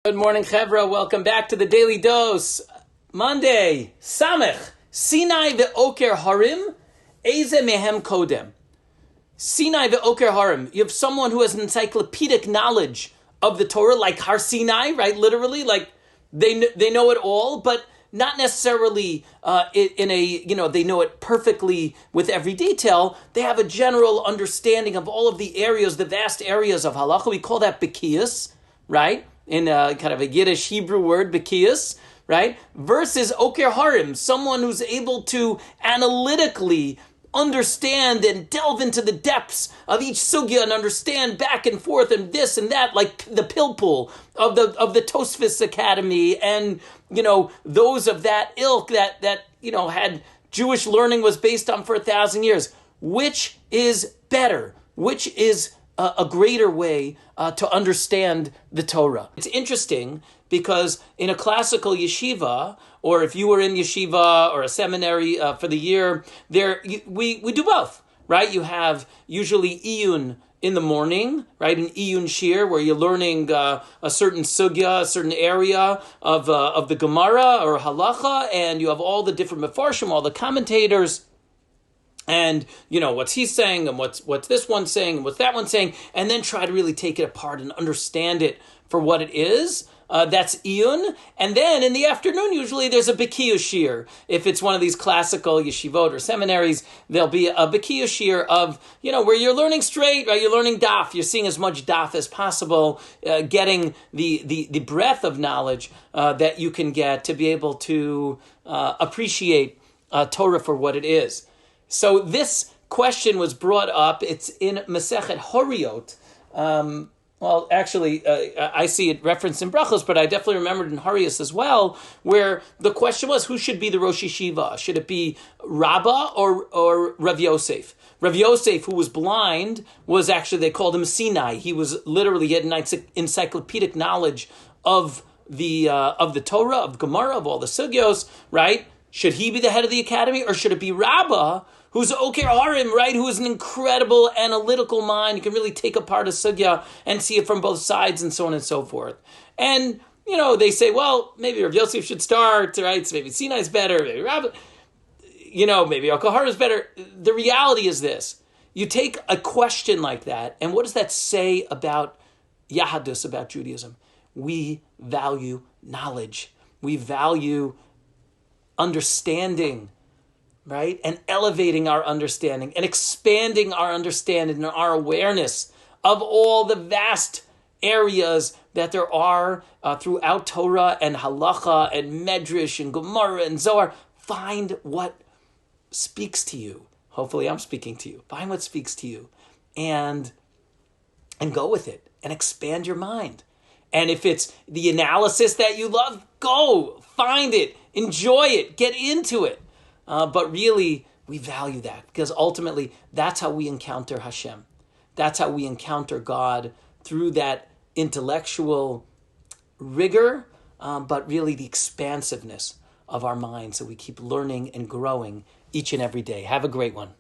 Good morning, Chevra. Welcome back to the Daily Dose. Monday, Samech, Sinai ve'oker harim, eze mehem kodem. Sinai ve'oker harim. You have someone who has an encyclopedic knowledge of the Torah, like Har Sinai, right? Literally, like they know it all, but not necessarily they know it perfectly with every detail. They have a general understanding of all of the areas, the vast areas of halacha. We call that bekias, right? In kind of a Yiddish Hebrew word, bekias, right? Versus oker harim, someone who's able to analytically understand and delve into the depths of each sugya and understand back and forth and this and that, like the pilpul of the Tosfos Academy and those of that ilk that had Jewish learning was based on for 1,000 years. Which is better? Which is a greater way to understand the Torah? It's interesting because in a classical yeshiva, or if you were in yeshiva or a seminary for the year, we do both, right? You have usually iyun in the morning, right? An iyun shir where you're learning a certain sugya, a certain area of the Gemara or halacha, and you have all the different mefarshim, all the commentators. And, what's he saying and what's this one saying and what's that one saying, and then try to really take it apart and understand it for what it is. That's iyun. And then in the afternoon, usually there's a bekiyu shir. If it's one of these classical yeshivot or seminaries, there'll be a bekiyu shir of, where you're learning straight, right? You're learning daf. You're seeing as much daf as possible, getting the breadth of knowledge that you can get to be able to appreciate Torah for what it is. So this question was brought up. It's in Masechet Horiot. I see it referenced in Brachos, but I definitely remembered in Harius as well, where the question was, who should be the Rosh Yeshiva? Should it be Rabbah or Rav Yosef? Rav Yosef, who was blind, was actually, they called him Sinai. He was literally, he had an encyclopedic knowledge of the Torah, of Gemara, of all the sugyos, right? Should he be the head of the academy, or should it be Rabbah, who's Oker Harim, right? Who is an incredible analytical mind. You can really take apart a sugya and see it from both sides and so on and so forth. And, they say, well, maybe Rav Yosef should start, right? So maybe Sinai's better, maybe Rabbah, maybe Oker Harim is better. The reality is this. You take a question like that, and what does that say about Yahadus, about Judaism? We value knowledge. We value understanding, right? And elevating our understanding and expanding our understanding and our awareness of all the vast areas that there are throughout Torah and halacha and medrash and Gemara and Zohar. Find what speaks to you. Hopefully I'm speaking to you. Find what speaks to you and go with it and expand your mind. And if it's the analysis that you love, go, find it, enjoy it, get into it. But really, we value that because ultimately, that's how we encounter Hashem. That's how we encounter God, through that intellectual rigor, but really the expansiveness of our mind. So we keep learning and growing each and every day. Have a great one.